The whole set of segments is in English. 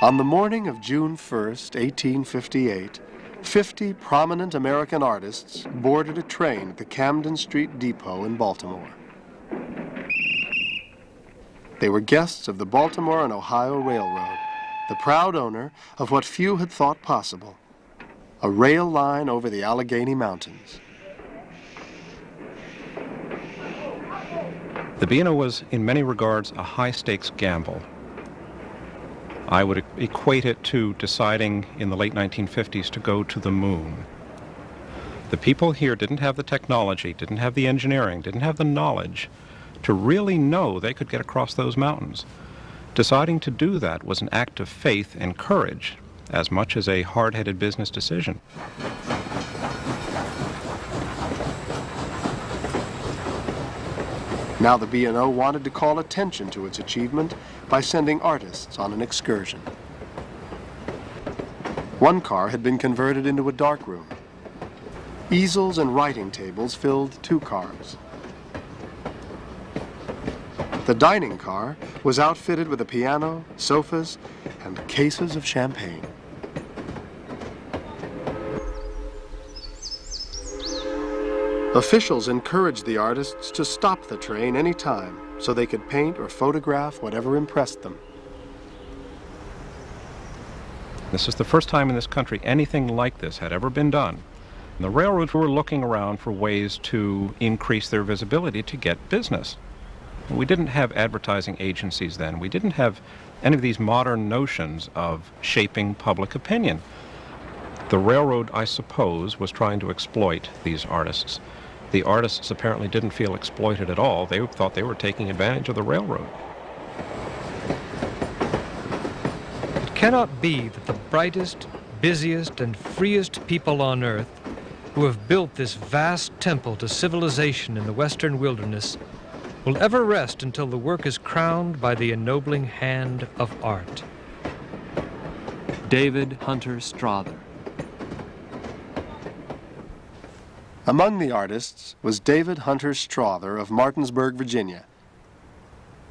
On the morning of June 1st, 1858, 50 prominent American artists boarded a train at the Camden Street Depot in Baltimore. They were guests of the Baltimore and Ohio Railroad, the proud owner of what few had thought possible, a rail line over the Allegheny Mountains. The B&O was, in many regards, a high-stakes gamble. I would equate it to deciding in the late 1950s to go to the moon. The people here didn't have the technology, didn't have the engineering, didn't have the knowledge to really know they could get across those mountains. Deciding to do that was an act of faith and courage, as much as a hard-headed business decision. Now the B&O wanted to call attention to its achievement by sending artists on an excursion. One car had been converted into a darkroom. Easels and writing tables filled 2 cars. The dining car was outfitted with a piano, sofas, and cases of champagne. Officials encouraged the artists to stop the train any time so they could paint or photograph whatever impressed them. This is the first time in this country anything like this had ever been done. And the railroads were looking around for ways to increase their visibility to get business. We didn't have advertising agencies then. We didn't have any of these modern notions of shaping public opinion. The railroad, I suppose, was trying to exploit these artists. The artists apparently didn't feel exploited at all. They thought they were taking advantage of the railroad. It cannot be that the brightest, busiest, and freest people on earth who have built this vast temple to civilization in the western wilderness will ever rest until the work is crowned by the ennobling hand of art. David Hunter Strother. Among the artists was David Hunter Strother of Martinsburg, Virginia.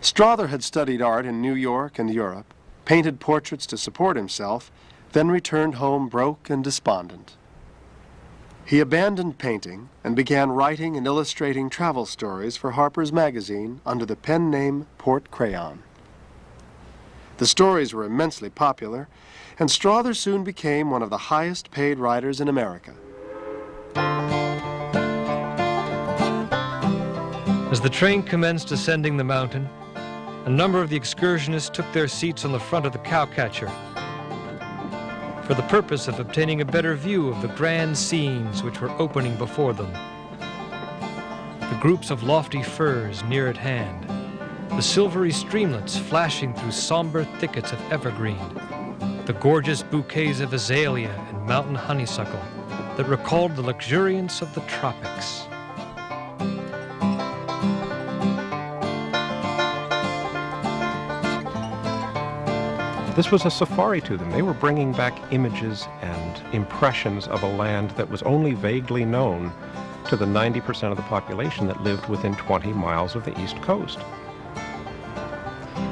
Strother had studied art in New York and Europe, painted portraits to support himself, then returned home broke and despondent. He abandoned painting and began writing and illustrating travel stories for Harper's Magazine under the pen name Port Crayon. The stories were immensely popular, and Strother soon became one of the highest paid writers in America. As the train commenced ascending the mountain, a number of the excursionists took their seats on the front of the cowcatcher for the purpose of obtaining a better view of the grand scenes which were opening before them. The groups of lofty firs near at hand, the silvery streamlets flashing through somber thickets of evergreen, the gorgeous bouquets of azalea and mountain honeysuckle that recalled the luxuriance of the tropics. This was a safari to them. They were bringing back images and impressions of a land that was only vaguely known to the 90% of the population that lived within 20 miles of the East Coast.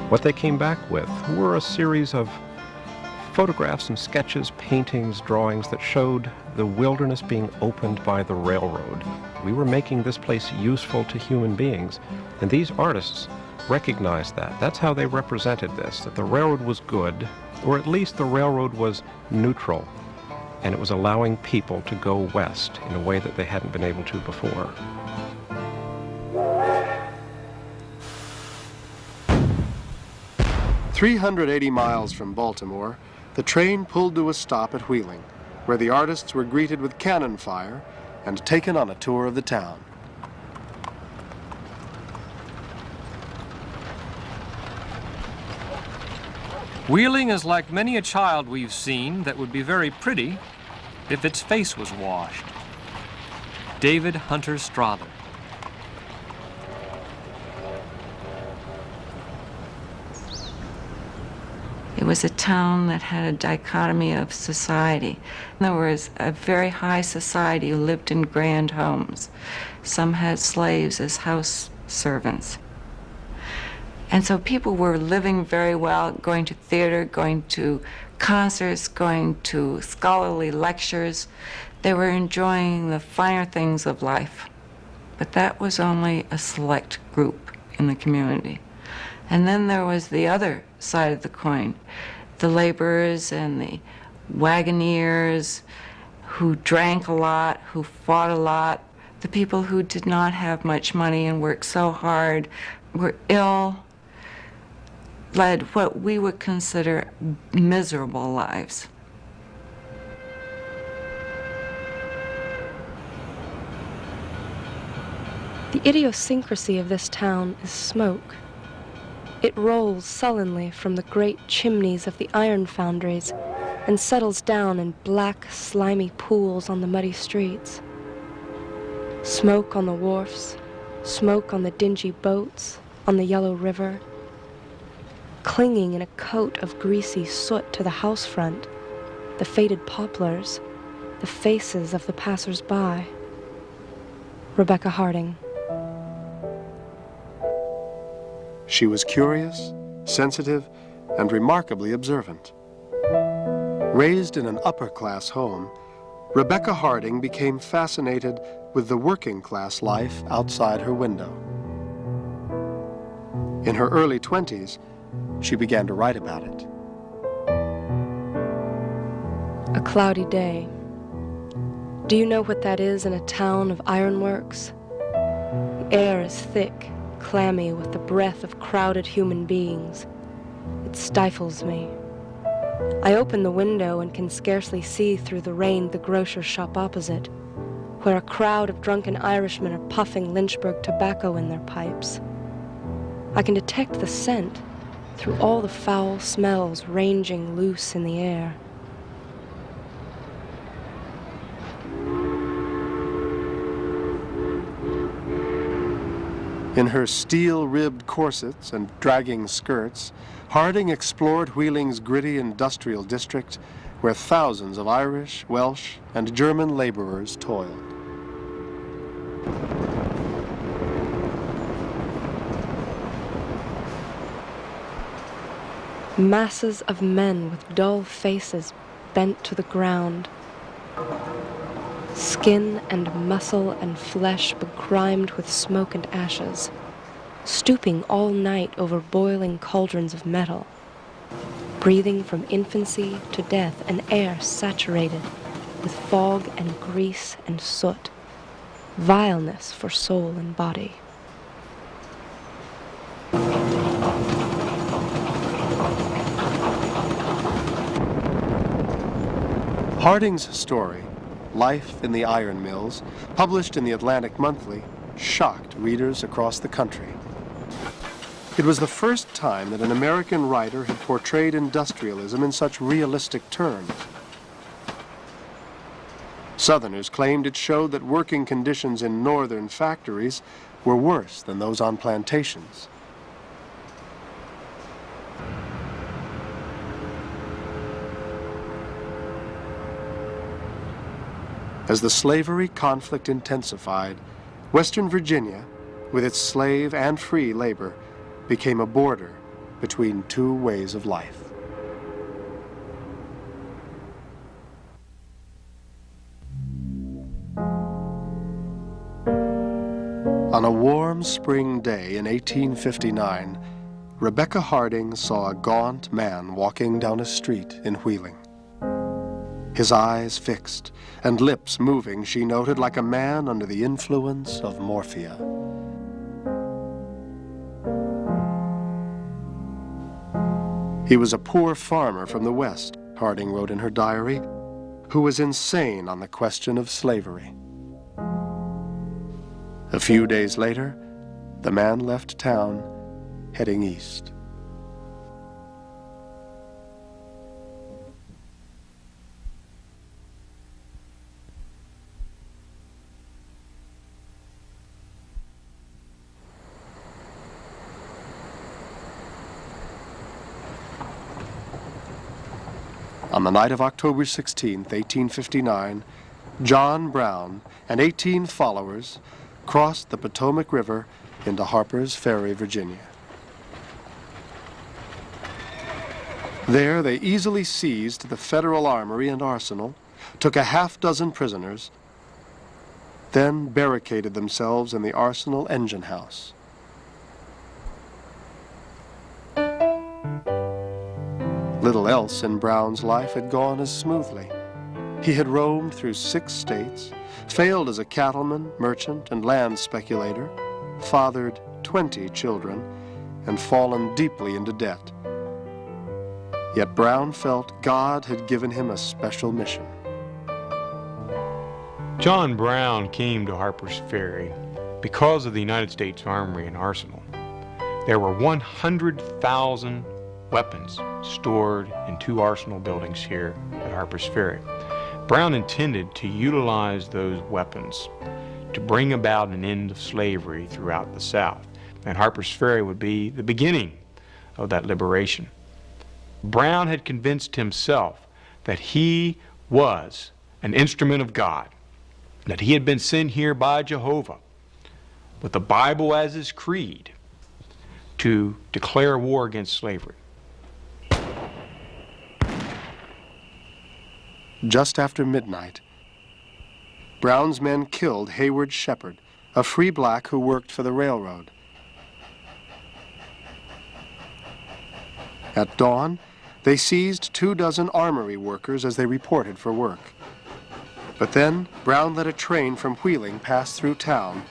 What they came back with were a series of photographs and sketches, paintings, drawings that showed the wilderness being opened by the railroad. We were making this place useful to human beings, and these artists recognized that. That's how they represented this, that the railroad was good, or at least the railroad was neutral, and it was allowing people to go west in a way that they hadn't been able to before. "380 miles from Baltimore, the train pulled to a stop at Wheeling, where the artists were greeted with cannon fire and taken on a tour of the town. Wheeling is like many a child we've seen that would be very pretty if its face was washed. David Hunter Strother. It was a town that had a dichotomy of society. There was a very high society who lived in grand homes. Some had slaves as house servants. And so people were living very well, going to theater, going to concerts, going to scholarly lectures. They were enjoying the finer things of life. But that was only a select group in the community. And then there was the other side of the coin, the laborers and the wagoneers who drank a lot, who fought a lot, the people who did not have much money and worked so hard, were ill, led what we would consider miserable lives. The idiosyncrasy of this town is smoke. It rolls sullenly from the great chimneys of the iron foundries and settles down in black, slimy pools on the muddy streets. Smoke on the wharfs, smoke on the dingy boats, on the yellow river. Clinging in a coat of greasy soot to the house front, the faded poplars, the faces of the passers-by. Rebecca Harding. She was curious, sensitive, and remarkably observant. Raised in an upper-class home, Rebecca Harding became fascinated with the working-class life outside her window. In her early 20s, she began to write about it. A cloudy day. Do you know what that is in a town of ironworks? The air is thick, clammy with the breath of crowded human beings. It stifles me. I open the window and can scarcely see through the rain the grocer's shop opposite, where a crowd of drunken Irishmen are puffing Lynchburg tobacco in their pipes. I can detect the scent through all the foul smells ranging loose in the air. In her steel-ribbed corsets and dragging skirts, Harding explored Wheeling's gritty industrial district where thousands of Irish, Welsh, and German laborers toiled. Masses of men with dull faces bent to the ground. Skin and muscle and flesh begrimed with smoke and ashes, stooping all night over boiling cauldrons of metal, breathing from infancy to death an air saturated with fog and grease and soot, vileness for soul and body. Harding's story, Life in the Iron Mills, published in the Atlantic Monthly, shocked readers across the country. It was the first time that an American writer had portrayed industrialism in such realistic terms. Southerners claimed it showed that working conditions in northern factories were worse than those on plantations. As the slavery conflict intensified, Western Virginia, with its slave and free labor, became a border between two ways of life. On a warm spring day in 1859, Rebecca Harding saw a gaunt man walking down a street in Wheeling. His eyes fixed and lips moving, she noted, like a man under the influence of morphia. He was a poor farmer from the West, Harding wrote in her diary, who was insane on the question of slavery. A few days later, the man left town, heading east. On the night of October 16, 1859, John Brown and 18 followers crossed the Potomac River into Harper's Ferry, Virginia. There they easily seized the federal armory and arsenal, took a half-dozen prisoners, then barricaded themselves in the arsenal engine house. Little else in Brown's life had gone as smoothly. He had roamed through 6 states, failed as a cattleman, merchant, and land speculator, fathered 20 children, and fallen deeply into debt. Yet Brown felt God had given him a special mission. John Brown came to Harper's Ferry because of the United States Armory and Arsenal. There were 100,000 weapons stored in 2 arsenal buildings here at Harper's Ferry. Brown intended to utilize those weapons to bring about an end of slavery throughout the South. And Harper's Ferry would be the beginning of that liberation. Brown had convinced himself that he was an instrument of God, that he had been sent here by Jehovah with the Bible as his creed to declare war against slavery. Just after midnight, Brown's men killed Hayward Shepard, a free black who worked for the railroad. At dawn, they seized 24 armory workers as they reported for work. But then, Brown let a train from Wheeling pass through town,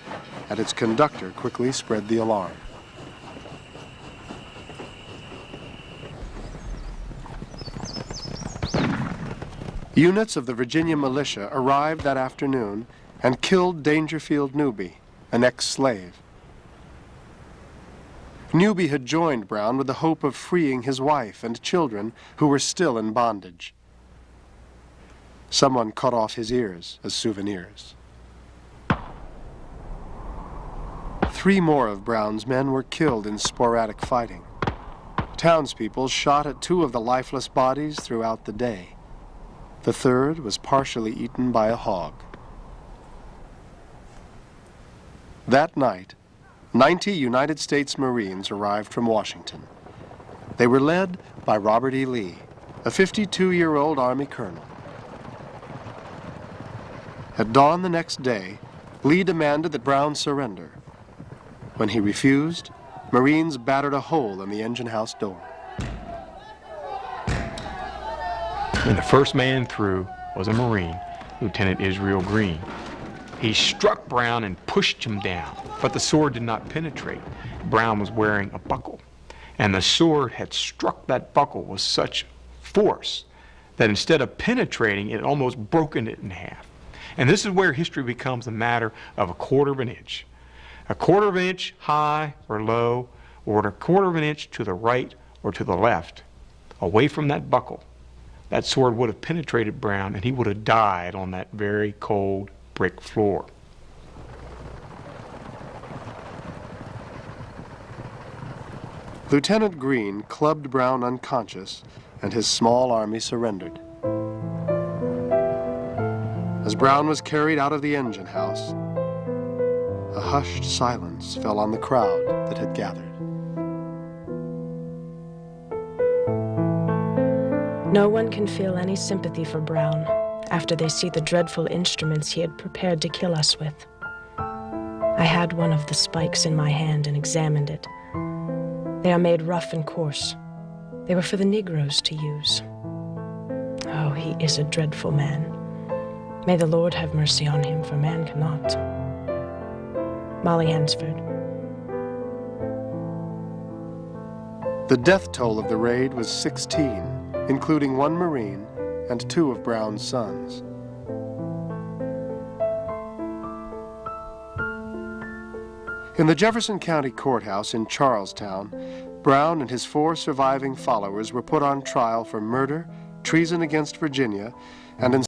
and its conductor quickly spread the alarm. Units of the Virginia militia arrived that afternoon and killed Dangerfield Newby, an ex-slave. Newby had joined Brown with the hope of freeing his wife and children who were still in bondage. Someone cut off his ears as souvenirs. 3 more of Brown's men were killed in sporadic fighting. Townspeople shot at 2 of the lifeless bodies throughout the day. The 3rd was partially eaten by a hog. That night, 90 United States Marines arrived from Washington. They were led by Robert E. Lee, a 52-year-old Army colonel. At dawn the next day, Lee demanded that Brown surrender. When he refused, Marines battered a hole in the engine house door. And the first man through was a Marine, Lieutenant Israel Green. He struck Brown and pushed him down, but the sword did not penetrate. Brown was wearing a buckle, and the sword had struck that buckle with such force that instead of penetrating, it almost broken it in half. And this is where history becomes a matter of a quarter of an inch. A quarter of an inch high or low, or a quarter of an inch to the right or to the left, away from that buckle. That sword would have penetrated Brown, and he would have died on that very cold brick floor. Lieutenant Green clubbed Brown unconscious, and his small army surrendered. As Brown was carried out of the engine house, a hushed silence fell on the crowd that had gathered. No one can feel any sympathy for Brown after they see the dreadful instruments he had prepared to kill us with. I had one of the spikes in my hand and examined it. They are made rough and coarse. They were for the Negroes to use. Oh, he is a dreadful man. May the Lord have mercy on him, for man cannot. Molly Hansford. The death toll of the raid was 16, including 1 Marine and 2 of Brown's sons. In the Jefferson County Courthouse in Charlestown, Brown and his 4 surviving followers were put on trial for murder, treason against Virginia, and